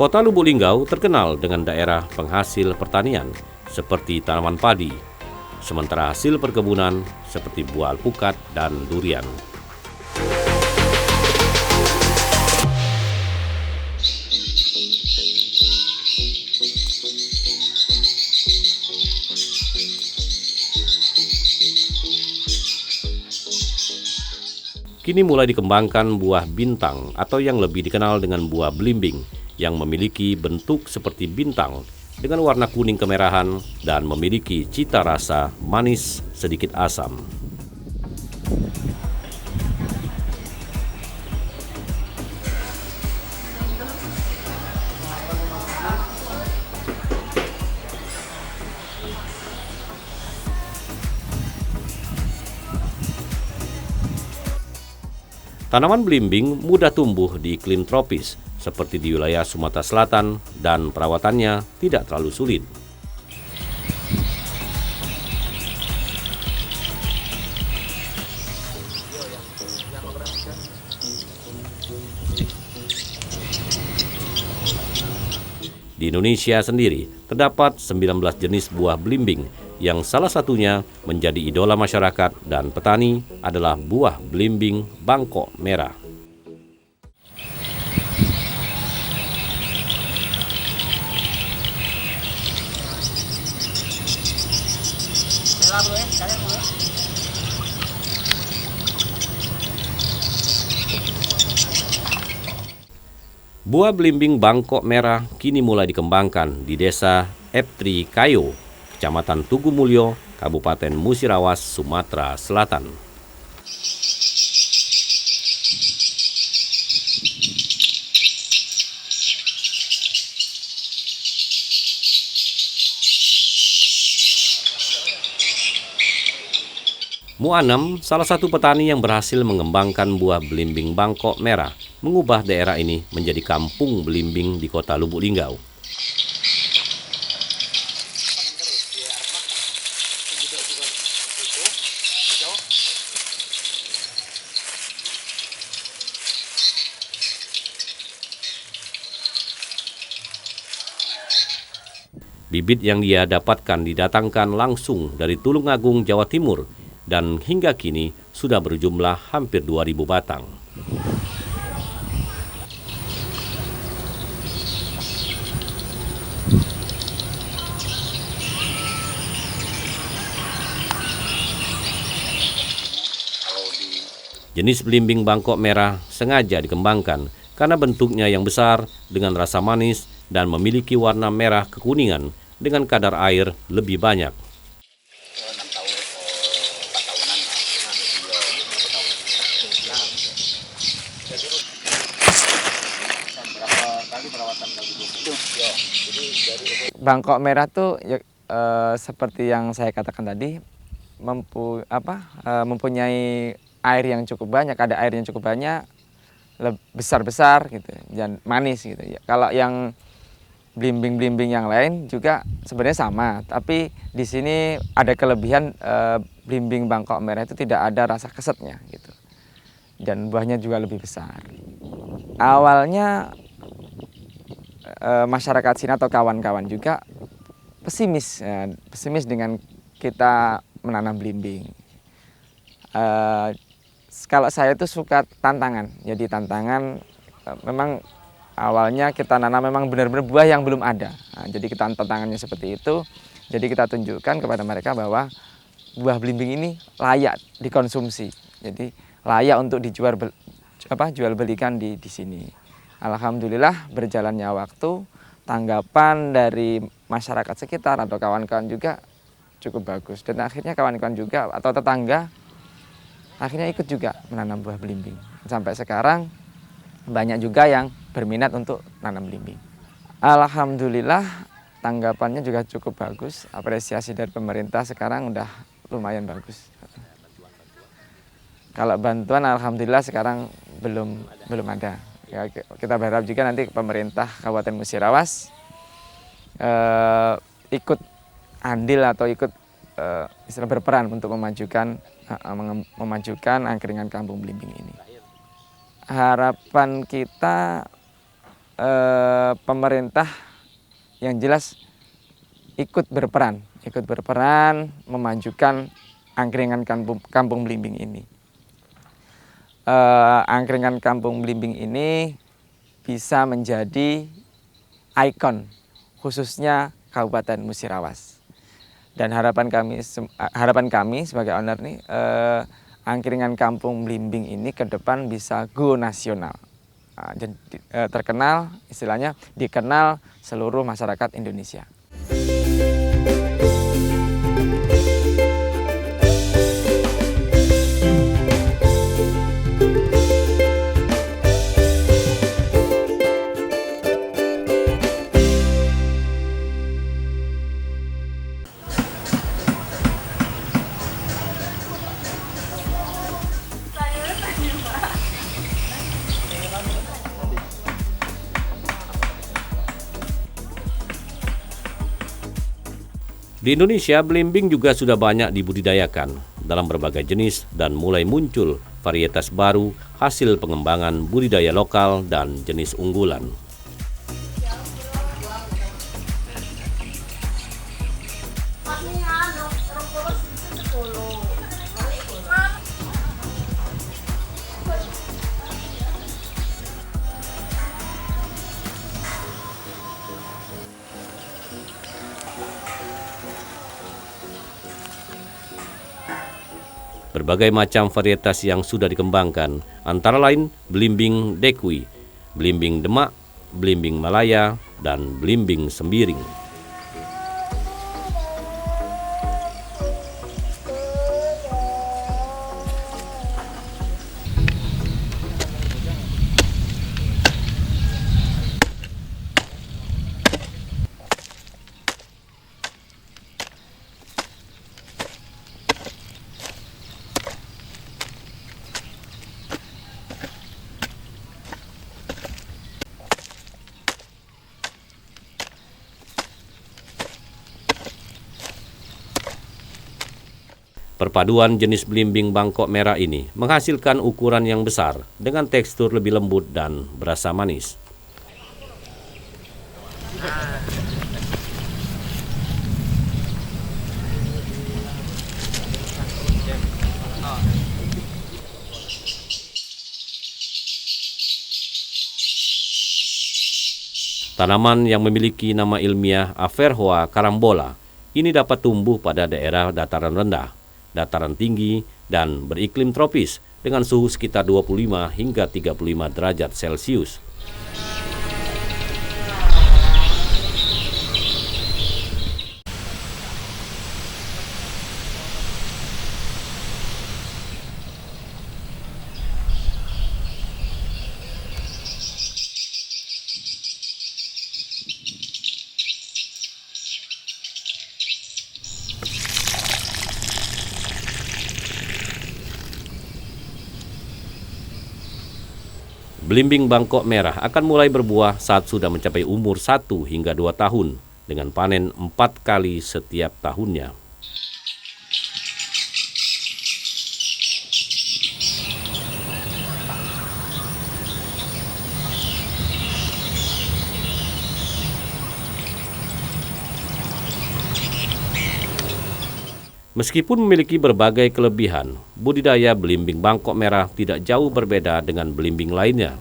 Kota Lubuk Linggau terkenal dengan daerah penghasil pertanian seperti tanaman padi, sementara hasil perkebunan seperti buah alpukat dan durian. Kini mulai dikembangkan buah bintang atau yang lebih dikenal dengan buah belimbing yang memiliki bentuk seperti bintang dengan warna kuning kemerahan dan memiliki cita rasa manis sedikit asam. Tanaman belimbing mudah tumbuh di iklim tropis seperti di wilayah Sumatera Selatan dan perawatannya tidak terlalu sulit. Di Indonesia sendiri terdapat 19 jenis buah belimbing yang salah satunya menjadi idola masyarakat dan petani adalah buah belimbing Bangkok merah. Buah belimbing Bangkok merah kini mulai dikembangkan di desa Eptri Kayo, Kecamatan Tugu Mulyo, Kabupaten Musirawas, Sumatera Selatan. Mu'anam, salah satu petani yang berhasil mengembangkan buah belimbing Bangkok merah, mengubah daerah ini menjadi kampung belimbing di kota Lubuk Linggau. Bibit yang dia dapatkan didatangkan langsung dari Tulungagung, Jawa Timur, dan hingga kini sudah berjumlah hampir 2.000 batang. Jenis belimbing Bangkok merah sengaja dikembangkan karena bentuknya yang besar dengan rasa manis dan memiliki warna merah kekuningan dengan kadar air lebih banyak. Bangkok merah tuh ya, seperti yang saya katakan tadi mempunyai air yang cukup banyak, ada air yang cukup banyak, besar-besar gitu dan manis gitu ya. Kalau yang belimbing-belimbing yang lain juga sebenarnya sama, tapi di sini ada kelebihan belimbing Bangkok merah itu tidak ada rasa kesetnya gitu. Dan buahnya juga lebih besar. Awalnya masyarakat sini atau kawan-kawan juga pesimis dengan kita menanam belimbing. Kalau saya itu suka tantangan, jadi tantangan memang awalnya kita nanam memang benar-benar buah yang belum ada. Nah, jadi kita tantangannya seperti itu, jadi kita tunjukkan kepada mereka bahwa buah belimbing ini layak dikonsumsi, jadi layak untuk jual belikan di sini. Alhamdulillah berjalannya waktu, tanggapan dari masyarakat sekitar atau kawan-kawan juga cukup bagus. Dan akhirnya kawan-kawan juga atau tetangga akhirnya ikut juga menanam buah belimbing. Sampai sekarang banyak juga yang berminat untuk nanam belimbing. Alhamdulillah tanggapannya juga cukup bagus. Apresiasi dari pemerintah sekarang udah lumayan bagus. Kalau bantuan alhamdulillah sekarang belum ada. Ya, kita berharap juga nanti pemerintah Kabupaten Musirawas ikut andil atau ikut istilah berperan untuk memajukan angkringan kampung belimbing ini. Harapan kita pemerintah yang jelas ikut berperan memajukan angkringan Kampung Belimbing ini. Angkringan Kampung Belimbing ini bisa menjadi ikon khususnya Kabupaten Musirawas. Dan harapan kami sebagai owner nih, angkringan Kampung Belimbing ini ke depan bisa go nasional. Jadi terkenal, istilahnya dikenal seluruh masyarakat Indonesia. Di Indonesia, belimbing juga sudah banyak dibudidayakan dalam berbagai jenis dan mulai muncul varietas baru hasil pengembangan budidaya lokal dan jenis unggulan. Berbagai macam varietas yang sudah dikembangkan, antara lain belimbing dekui, belimbing demak, belimbing malaya, dan belimbing sembiring. Perpaduan jenis belimbing Bangkok merah ini menghasilkan ukuran yang besar dengan tekstur lebih lembut dan berasa manis. Tanaman yang memiliki nama ilmiah Averrhoa carambola ini dapat tumbuh pada daerah dataran rendah, dataran tinggi, dan beriklim tropis dengan suhu sekitar 25 hingga 35 derajat Celcius. Belimbing Bangkok merah akan mulai berbuah saat sudah mencapai umur 1 hingga 2 tahun dengan panen 4 kali setiap tahunnya. Meskipun memiliki berbagai kelebihan, budidaya belimbing Bangkok merah tidak jauh berbeda dengan belimbing lainnya.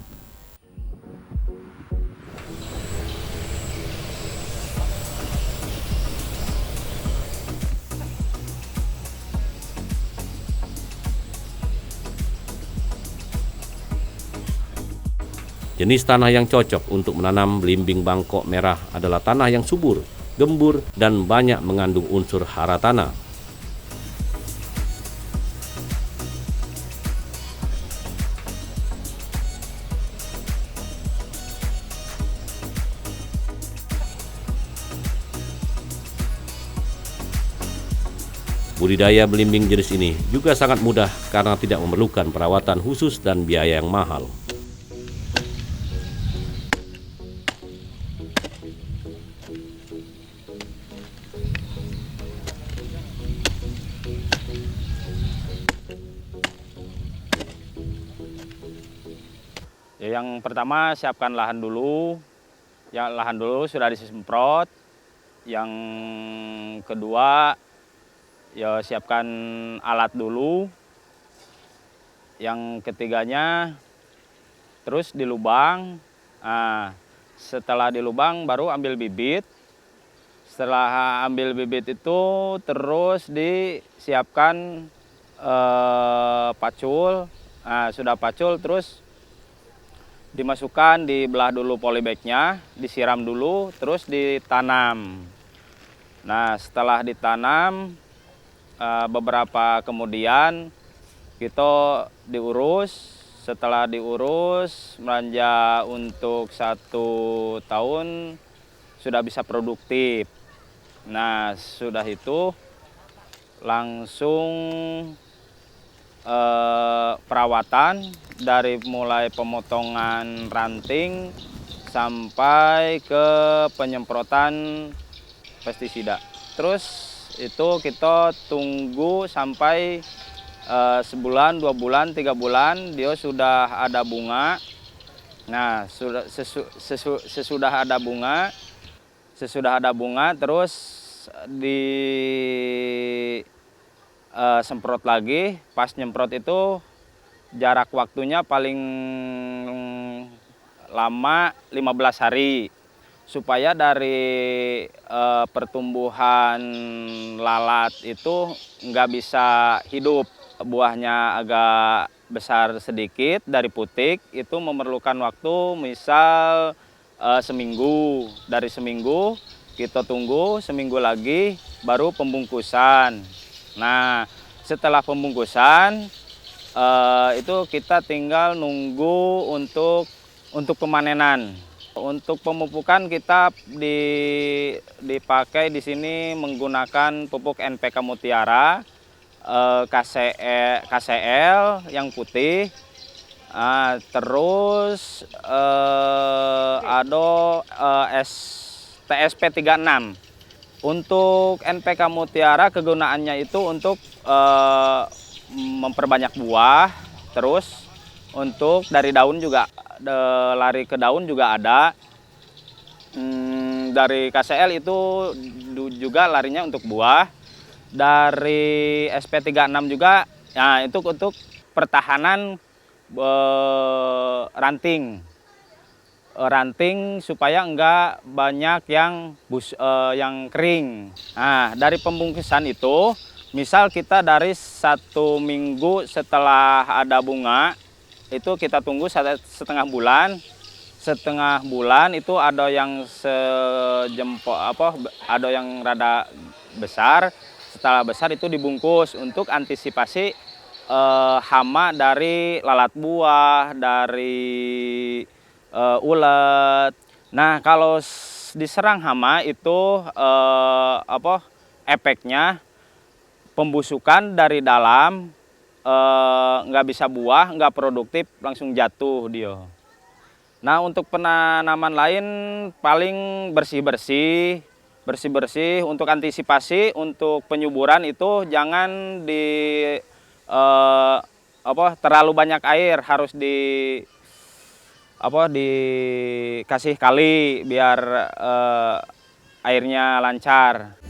Jenis tanah yang cocok untuk menanam belimbing Bangkok merah adalah tanah yang subur, gembur, dan banyak mengandung unsur hara tanah. Budidaya belimbing jenis ini juga sangat mudah karena tidak memerlukan perawatan khusus dan biaya yang mahal. Ya, yang pertama siapkan lahan dulu. Ya, lahan dulu sudah disemprot. Yang kedua ya siapkan alat dulu. Yang ketiganya terus dilubang. Nah, setelah dilubang baru ambil bibit. Setelah ambil bibit itu terus disiapkan pacul. Nah, sudah pacul terus dimasukkan, dibelah dulu polybagnya, disiram dulu, terus ditanam. Nah, setelah ditanam beberapa kemudian kita diurus. Setelah diurus beranjak untuk 1 tahun sudah bisa produktif. Nah, sudah itu langsung perawatan dari mulai pemotongan ranting sampai ke penyemprotan pestisida. Terus itu kita tunggu sampai sebulan, 2 bulan, 3 bulan dia sudah ada bunga. Nah, sesudah ada bunga terus semprot lagi. Pas nyemprot itu jarak waktunya paling lama 15 hari supaya dari pertumbuhan lalat itu nggak bisa hidup. Buahnya agak besar sedikit dari putik, itu memerlukan waktu misal seminggu. Dari seminggu kita tunggu seminggu lagi baru pembungkusan. Nah, setelah pembungkusan itu kita tinggal nunggu untuk pemanenan. Untuk pemupukan kita dipakai di sini menggunakan pupuk NPK Mutiara, KCL yang putih, terus ada TSP 36. Untuk NPK Mutiara kegunaannya itu untuk memperbanyak buah, terus untuk dari daun juga, lari ke daun juga ada. Dari KCL itu juga larinya untuk buah. Dari SP36 juga, nah itu untuk pertahanan ranting supaya enggak banyak yang kering. Nah, dari pembungkusan itu, misal kita dari 1 minggu setelah ada bunga, itu kita tunggu setengah bulan. Setengah bulan itu ada yang sejempol ada yang rada besar. Setelah besar itu dibungkus untuk antisipasi hama dari lalat buah, dari ulet. Nah, kalau diserang hama itu efeknya pembusukan dari dalam, nggak bisa buah, nggak produktif, langsung jatuh dia. Nah, untuk penanaman lain paling bersih-bersih. Untuk antisipasi, untuk penyuburan itu jangan terlalu banyak air, harus dikasih kali biar airnya lancar.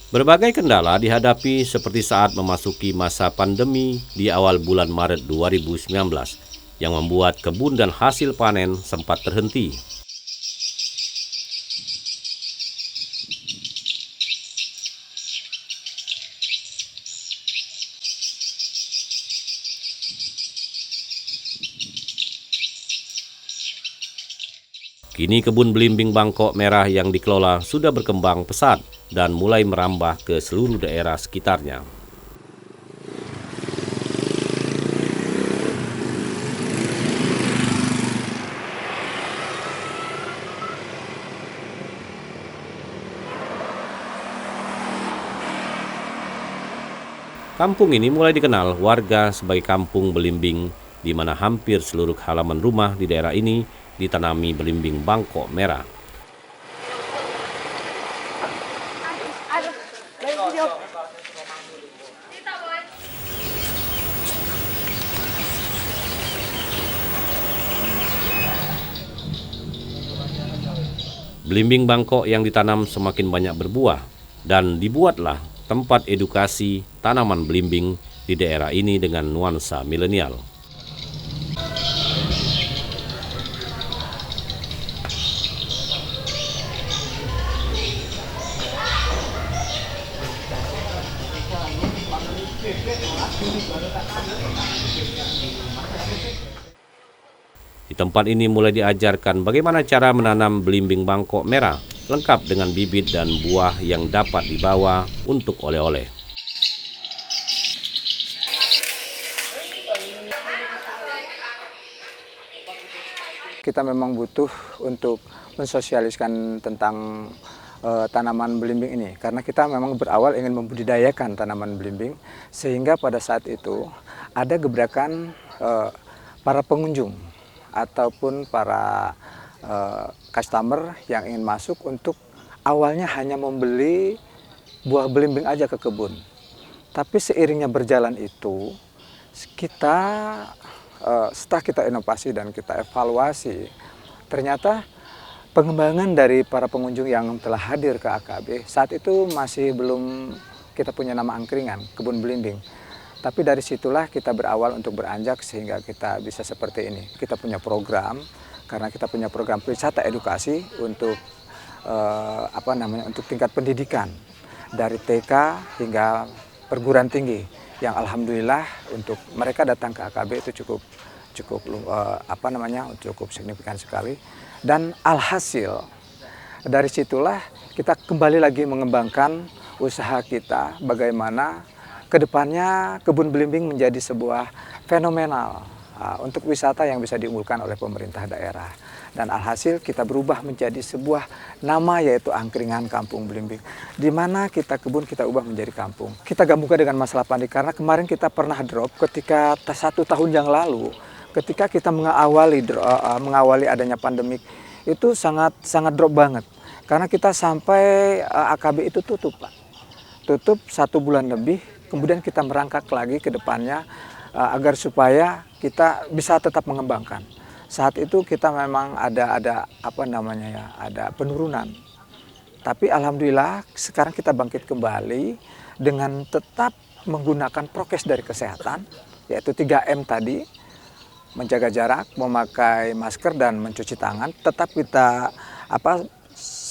Berbagai kendala dihadapi seperti saat memasuki masa pandemi di awal bulan Maret 2019 yang membuat kebun dan hasil panen sempat terhenti. Kini kebun belimbing Bangkok Merah yang dikelola sudah berkembang pesat dan mulai merambah ke seluruh daerah sekitarnya. Kampung ini mulai dikenal warga sebagai kampung belimbing, di mana hampir seluruh halaman rumah di daerah ini ditanami belimbing bangkok merah. Belimbing bangkok yang ditanam semakin banyak berbuah, dan dibuatlah tempat edukasi tanaman belimbing di daerah ini dengan nuansa milenial. Di tempat ini mulai diajarkan bagaimana cara menanam belimbing bangkok merah, lengkap dengan bibit dan buah yang dapat dibawa untuk oleh-oleh. Kita memang butuh untuk mensosialisasikan tentang tanaman belimbing ini, karena kita memang berawal ingin membudidayakan tanaman belimbing, sehingga pada saat itu ada gebrakan para pengunjung ataupun para customer yang ingin masuk untuk awalnya hanya membeli buah belimbing aja ke kebun. Tapi seiringnya berjalan itu, kita setelah kita inovasi dan kita evaluasi, ternyata pengembangan dari para pengunjung yang telah hadir ke AKB saat itu masih belum kita punya nama angkringan, kebun belimbing. Tapi dari situlah kita berawal untuk beranjak sehingga kita bisa seperti ini. Kita punya program, karena kita punya program wisata edukasi untuk untuk tingkat pendidikan dari TK hingga perguruan tinggi, yang alhamdulillah untuk mereka datang ke AKB itu cukup signifikan sekali. Dan alhasil dari situlah kita kembali lagi mengembangkan usaha kita bagaimana kedepannya kebun belimbing menjadi sebuah fenomenal untuk wisata yang bisa diunggulkan oleh pemerintah daerah. Dan alhasil kita berubah menjadi sebuah nama, yaitu Angkringan Kampung Belimbing, di mana kita kebun kita ubah menjadi kampung. Kita gabungkan dengan masalah pandemi, karena kemarin kita pernah drop ketika 1 tahun yang lalu, ketika kita mengawali adanya pandemik, itu sangat drop banget, karena kita sampai AKB itu tutup, Pak. Tutup 1 bulan lebih. Kemudian kita merangkak lagi ke depannya agar supaya kita bisa tetap mengembangkan. Saat itu kita memang ada penurunan. Tapi alhamdulillah sekarang kita bangkit kembali dengan tetap menggunakan prokes dari kesehatan, yaitu 3M tadi, menjaga jarak, memakai masker dan mencuci tangan. Tetap kita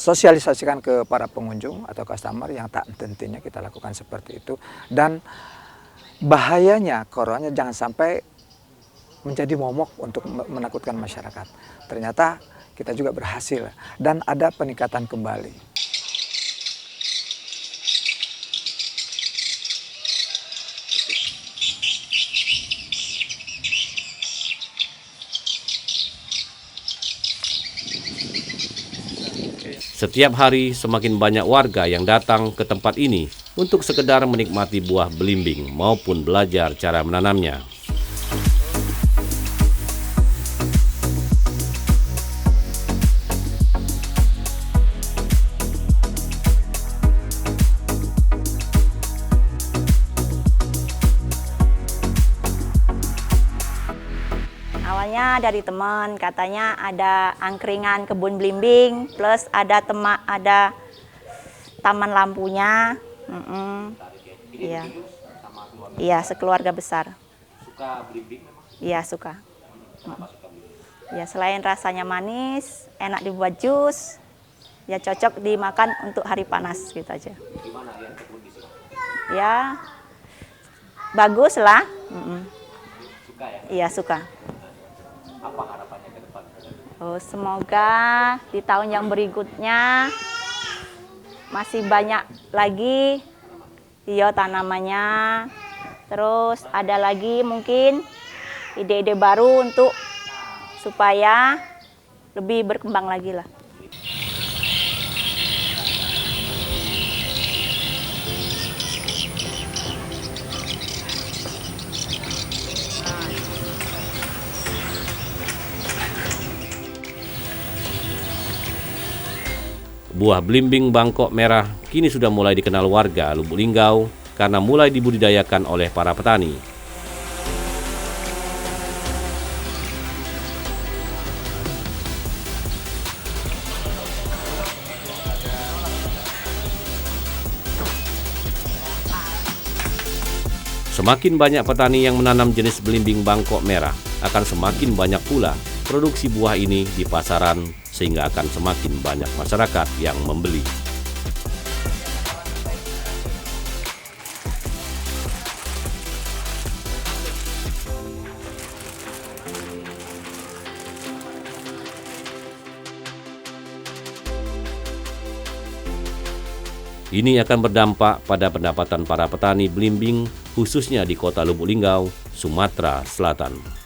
sosialisasikan ke para pengunjung atau customer yang tak tentunya kita lakukan seperti itu. Dan bahayanya corona jangan sampai menjadi momok untuk menakutkan masyarakat. Ternyata kita juga berhasil dan ada peningkatan kembali. Setiap hari semakin banyak warga yang datang ke tempat ini untuk sekedar menikmati buah belimbing maupun belajar cara menanamnya. Awalnya dari teman, katanya ada angkringan kebun belimbing, plus ada taman lampunya. Iya, iya, sekeluarga besar. Suka belimbing memang? Iya, suka. Ya, selain rasanya manis, enak dibuat jus, ya cocok dimakan untuk hari panas gitu aja. Gimana ya kebun di sini? Ya, bagus lah. Suka ya? Iya, suka. Apa harapannya ke depan? Oh, semoga di tahun yang berikutnya masih banyak lagi tanamannya. Terus ada lagi mungkin ide-ide baru untuk supaya lebih berkembang lagi lah. Buah belimbing bangkok merah kini sudah mulai dikenal warga Lubuk Linggau karena mulai dibudidayakan oleh para petani. Semakin banyak petani yang menanam jenis belimbing bangkok merah, akan semakin banyak pula produksi buah ini di pasaran sehingga akan semakin banyak masyarakat yang membeli. Ini akan berdampak pada pendapatan para petani belimbing khususnya di Kota Lubuk Linggau, Sumatera Selatan.